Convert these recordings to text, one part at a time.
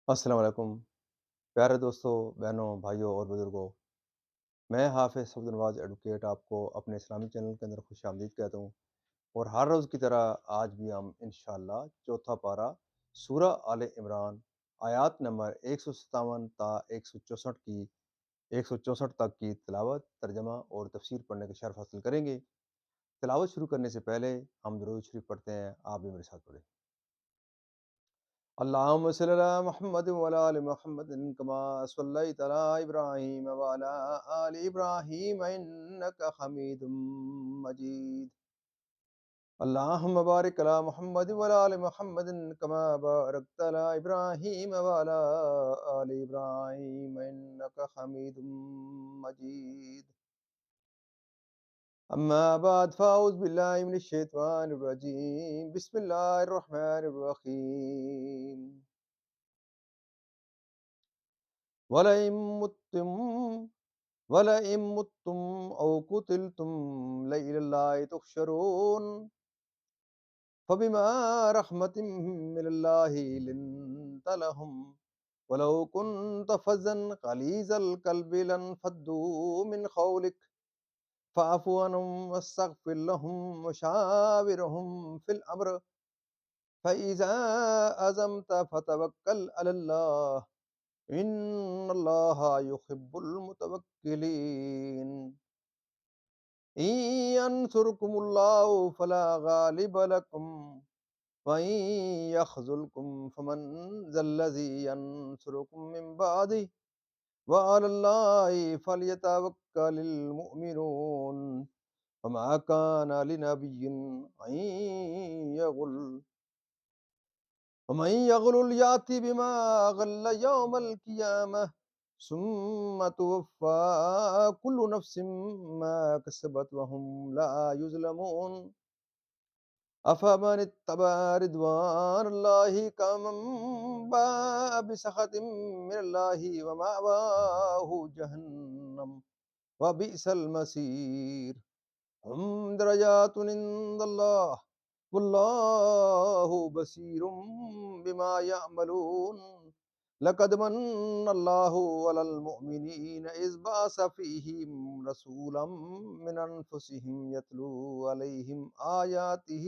السلام علیکم پیارے دوستوں، بہنوں، بھائیوں اور بزرگوں۔ میں حافظ عبد النواز ایڈوکیٹ آپ کو اپنے اسلامی چینل کے اندر خوش آمدید کہتا ہوں، اور ہر روز کی طرح آج بھی ہم انشاءاللہ چوتھا پارہ سورہ آل عمران آیات نمبر 157 تا 164 کی 164 تک کی تلاوت، ترجمہ اور تفسیر پڑھنے کا شرف حاصل کریں گے۔ تلاوت شروع کرنے سے پہلے ہم درود شریف پڑھتے ہیں، آپ بھی میرے ساتھ پڑھیں۔ اللہم صلی علی محمد وعلی آل محمد کما صلیت علی ابراہیم وعلی آل ابراہیم انک حمید مجید۔ اللہم بارک علی محمد وعلی آل محمد کما بارکت علی ابراہیم وعلی آل ابراہیم انک حمید مجید۔ اما بعد فاعوذ باللہ من الشیطان الرجیم، بسم اللہ الرحمن الرحیم۔ وَلَئِن مُتُّمْ وَلَئِن مُتُّمْ أَوْ قُتِلْتُمْ لَإِلَى اللَّهِ تُحْشَرُونَ فَبِمَا رَحْمَةٍ مِّنَ اللَّهِ لِنتَ لَهُمْ وَلَوْ كُنتَ فَظًّا غَلِيظَ الْقَلْبِ لَانفَضُّوا مِنْ حَوْلِكَ فَاعْفُ عَنْهُمْ وَاسْتَغْفِرْ لَهُمْ وَشَاوِرْهُمْ فِي الْأَمْرِ فَإِذَا عَزَمْتَ فَتَوَكَّلْ عَلَى اللَّهِ ان اللہ یحب المتوکلین۔ ان ینصرکم اللہ فلا غالب لکم وان یخذلکم فمن ذا الذی ینصرکم من بعدہ وعلی اللہ فلیتوکل المؤمنون۔ وما کان لنبی ان یغل ومن يغلل يأتي بما غل يوم القيامة ثم توفى كل نفس ما كسبت وهم لا يظلمون۔ أفمن اتبع رضوان الله كمن باء بسخط من الله ومأواه جهنم وبئس المصير۔ ہم درجات عند اللہ واللہ بصیر بما یعملون۔ لقد من اللہ علی المؤمنین اذ بعث فیہم رسولا من انفسہم یتلو علیہم آیاتہ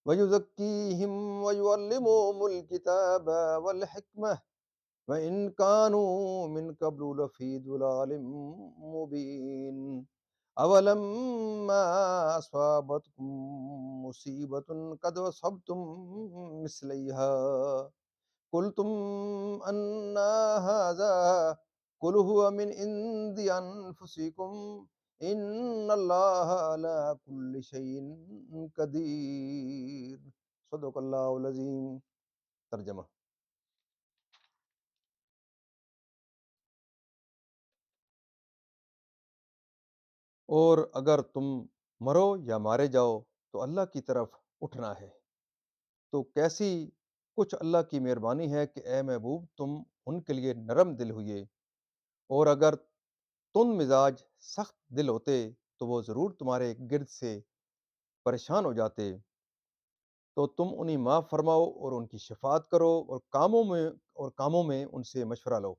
ویزکیہم ویعلمہم الکتاب والحکمہ وَإِن كَانُوا مِن قَبْلُ لَفِي ضَلَالٍ مُّبِينٍ۔ أَوَلَمَّا أَصَابَتْكُم مُّصِيبَةٌ قَدْ أَصَبْتُم مِّثْلَيْهَا قُلْتُمْ أَنَّىٰ هَٰذَا قُلْ هُوَ مِنْ عِندِ أَنفُسِكُمْ إِنَّ اللَّهَ عَلَىٰ كُلِّ شَيْءٍ قَدِيرٌ۔ صدق اللہ العظیم۔ ترجمہ۔ اور اگر تم مرو یا مارے جاؤ تو اللہ کی طرف اٹھنا ہے، تو کیسی کچھ اللہ کی مہربانی ہے کہ اے محبوب تم ان کے لیے نرم دل ہوئے، اور اگر تم مزاج سخت دل ہوتے تو وہ ضرور تمہارے گرد سے پریشان ہو جاتے، تو تم انہیں معاف فرماؤ اور ان کی شفاعت کرو اور کاموں میں ان سے مشورہ لو،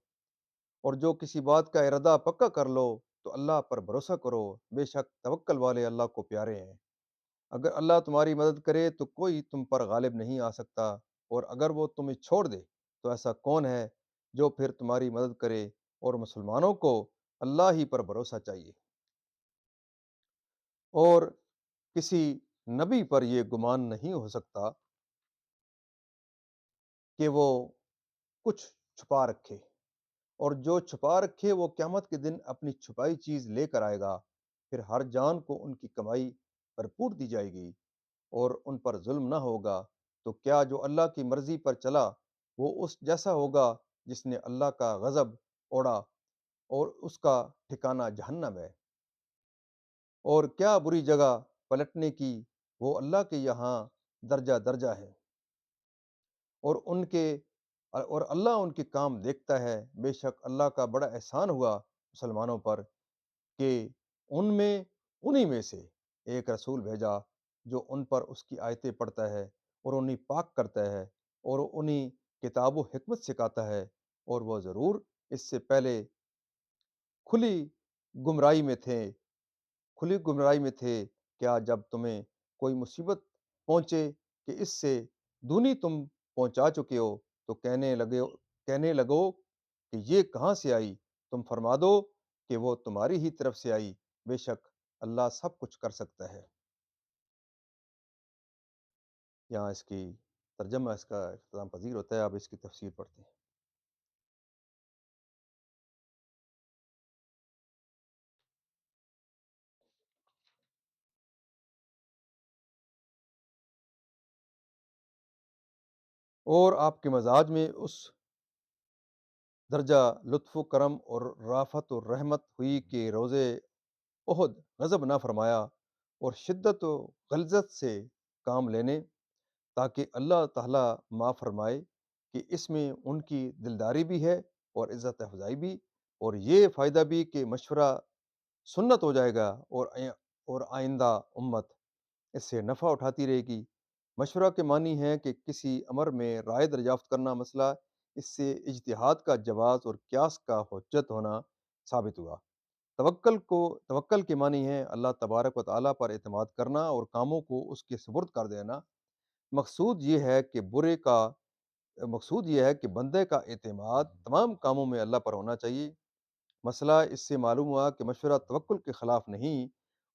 اور جو کسی بات کا ارادہ پکا کر لو تو اللہ پر بھروسہ کرو، بے شک توکل والے اللہ کو پیارے ہیں۔ اگر اللہ تمہاری مدد کرے تو کوئی تم پر غالب نہیں آ سکتا، اور اگر وہ تمہیں چھوڑ دے تو ایسا کون ہے جو پھر تمہاری مدد کرے، اور مسلمانوں کو اللہ ہی پر بھروسہ چاہیے۔ اور کسی نبی پر یہ گمان نہیں ہو سکتا کہ وہ کچھ چھپا رکھے، اور جو چھپا رکھے وہ قیامت کے دن اپنی چھپائی چیز لے کر آئے گا، پھر ہر جان کو ان کی کمائی بھرپور دی جائے گی، اور ان پر ظلم نہ ہوگا۔ تو کیا جو اللہ کی مرضی پر چلا وہ اس جیسا ہوگا جس نے اللہ کا غضب اوڑا اور اس کا ٹھکانہ جہنم ہے؟ اور کیا بری جگہ پلٹنے کی، وہ اللہ کے یہاں درجہ درجہ ہے، اور اور اللہ ان کے کام دیکھتا ہے۔ بے شک اللہ کا بڑا احسان ہوا مسلمانوں پر کہ انہی میں سے ایک رسول بھیجا جو ان پر اس کی آیتیں پڑھتا ہے اور انہیں پاک کرتا ہے، اور انہیں کتاب و حکمت سکھاتا ہے، اور وہ ضرور اس سے پہلے کھلی گمراہی میں تھے کھلی گمراہی میں تھے۔ کیا جب تمہیں کوئی مصیبت پہنچے کہ اس سے دونی تم پہنچا چکے ہو تو کہنے لگو کہ یہ کہاں سے آئی؟ تم فرما دو کہ وہ تمہاری ہی طرف سے آئی، بے شک اللہ سب کچھ کر سکتا ہے۔ یہاں اس کی ترجمہ اس کا اختتام پذیر ہوتا ہے، اب اس کی تفسیر پڑھتے ہیں۔ اور آپ کے مزاج میں اس درجہ لطف و کرم اور رافت و رحمت ہوئی کہ روزے احد غضب نہ فرمایا اور شدت و غلظت سے کام لینے، تاکہ اللہ تعالیٰ معاف فرمائے کہ اس میں ان کی دلداری بھی ہے اور عزت افزائی بھی، اور یہ فائدہ بھی کہ مشورہ سنت ہو جائے گا، اور آئندہ امت اس سے نفع اٹھاتی رہے گی۔ مشورہ کے معنی ہے کہ کسی امر میں رائے دریافت کرنا، مسئلہ اس سے اجتہاد کا جواز اور قیاس کا حجت ہونا ثابت ہوا۔ توکل کے معنی ہے اللہ تبارک و تعالیٰ پر اعتماد کرنا اور کاموں کو اس کے سپرد کر دینا۔ مقصود یہ ہے کہ مقصود یہ ہے کہ بندے کا اعتماد تمام کاموں میں اللہ پر ہونا چاہیے۔ مسئلہ اس سے معلوم ہوا کہ مشورہ توکل کے خلاف نہیں،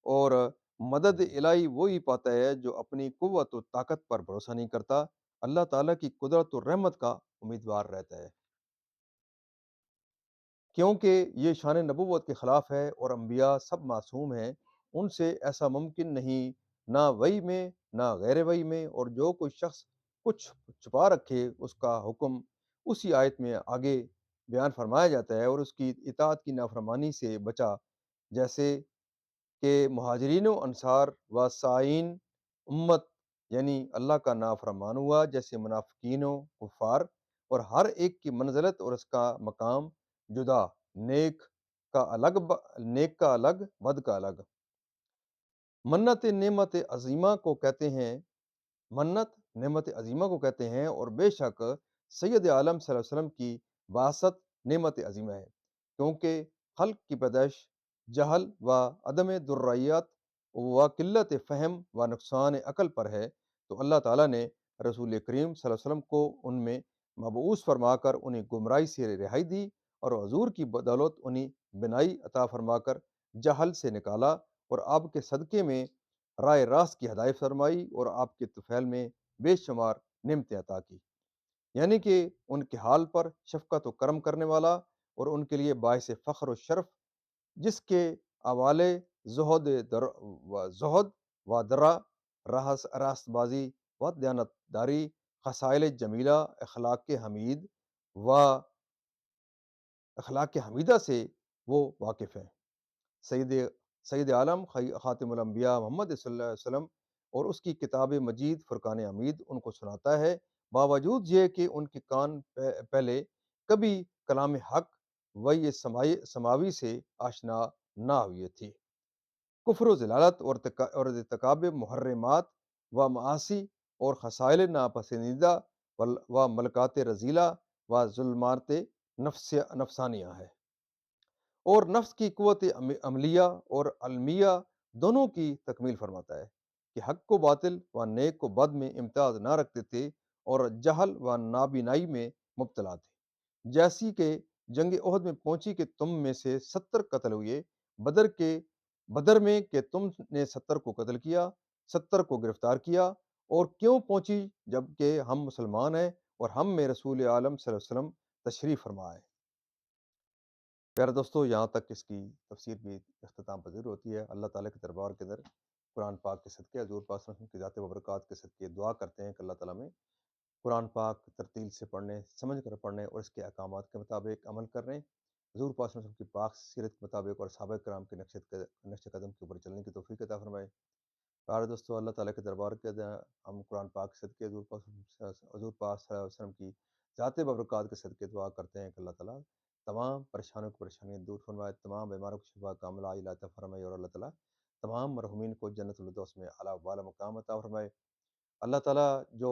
اور مدد الہی وہی پاتا ہے جو اپنی قوت و طاقت پر بھروسہ نہیں کرتا، اللہ تعالیٰ کی قدرت و رحمت کا امیدوار رہتا ہے، کیونکہ یہ شان نبوت کے خلاف ہے اور انبیاء سب معصوم ہیں، ان سے ایسا ممکن نہیں، نہ وحی میں نہ غیر وحی میں، اور جو کوئی شخص کچھ چھپا رکھے اس کا حکم اسی آیت میں آگے بیان فرمایا جاتا ہے، اور اس کی اطاعت کی نافرمانی سے بچا، جیسے کہ مہاجرین و انصار و سائین امت یعنی اللہ کا نافرمان ہوا، جیسے منافقین و کفار، اور ہر ایک کی منزلت اور اس کا مقام جدا، نیک نیک کا الگ، بد کا الگ۔ منت نعمت عظیمہ کو کہتے ہیں منت نعمت عظیمہ کو کہتے ہیں، اور بے شک سید عالم صلی اللہ علیہ وسلم کی وراثت نعمت عظیمہ ہے، کیونکہ خلق کی پیدائش جہل و عدم درائیت و قلت فہم و نقصان عقل پر ہے، تو اللہ تعالیٰ نے رسول کریم صلی اللہ علیہ وسلم کو ان میں مبعوث فرما کر انہیں گمراہی سے رہائی دی، اور حضور کی بدولت انہیں بنائی عطا فرما کر جہل سے نکالا، اور آپ کے صدقے میں رائے راست کی ہدایت فرمائی، اور آپ کے طفیل میں بے شمار نعمتیں عطا کی، یعنی کہ ان کے حال پر شفقت و کرم کرنے والا، اور ان کے لیے باعث فخر و شرف، جس کے حوالے زہد و درا، راست بازی و دیانت داری، خصائل جمیلہ، و اخلاق حمیدہ سے وہ واقف ہیں۔ سید سید عالم خاتم الانبیاء محمد صلی اللہ علیہ وسلم اور اس کی کتاب مجید فرقان حمید ان کو سناتا ہے، باوجود یہ کہ ان کے کان پہلے کبھی کلام حق وحی سماوی سے آشنا نہ ہوئی تھی۔ کفر و ضلالت اور ارتکاب محرمات و معاصی اور خصائل ناپسندیدہ و ملکات رزیلہ و ظلمات نفسانیہ ہے، اور نفس کی قوت عملیہ اور علمیہ دونوں کی تکمیل فرماتا ہے، کہ حق کو باطل و نیک کو بد میں امتیاز نہ رکھتے تھے، اور جہل و نابینائی میں مبتلا تھے، جیسی کہ جنگ احد میں پہنچی کہ تم میں سے 70 قتل ہوئے، بدر میں کہ تم نے 70 کو قتل کیا، 70 کو گرفتار کیا، اور کیوں پہنچی جبکہ ہم مسلمان ہیں اور ہم میں رسول عالم صلی اللہ علیہ وسلم تشریف فرما ہے۔ پیارے دوستو، یہاں تک اس کی تفسیر بھی اختتام پذیر ہوتی ہے۔ اللہ تعالیٰ کے دربار کے اندر قرآن پاک کے صدقے، حضور پاک صلی اللہ علیہ وسلم کی ذات و برکات کے صدقے دعا کرتے ہیں کہ اللہ تعالیٰ میں قرآن پاک ترتیل سے پڑھنے، سمجھ کر پڑھنے اور اس کے احکامات کے مطابق عمل کرنے، حضور پاک صلی اللہ علیہ وسلم کی پاک سیرت کے مطابق اور صحابہ کرام کے نقش قدم کے اوپر چلنے کی توفیق عطا فرمائے۔ پیارے دوستو، اللہ تعالیٰ کے دربار کے اندر ہم قرآن پاک کے صدقے، حضور پاک صلی اللہ علیہ وسلم کی ذات برکات کے صدقے دعا کرتے ہیں کہ اللہ تعالیٰ تمام پریشانوں کو پریشانیاں دور فرمائے، تمام بیماروں کو شفا کاملہ عطا فرمائے، اور اللہ تعالیٰ تمام مرحومین کو جنت الفردوس میں اعلیٰ والا مقام عطا فرمائے۔ اللہ تعالیٰ جو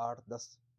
8, 10,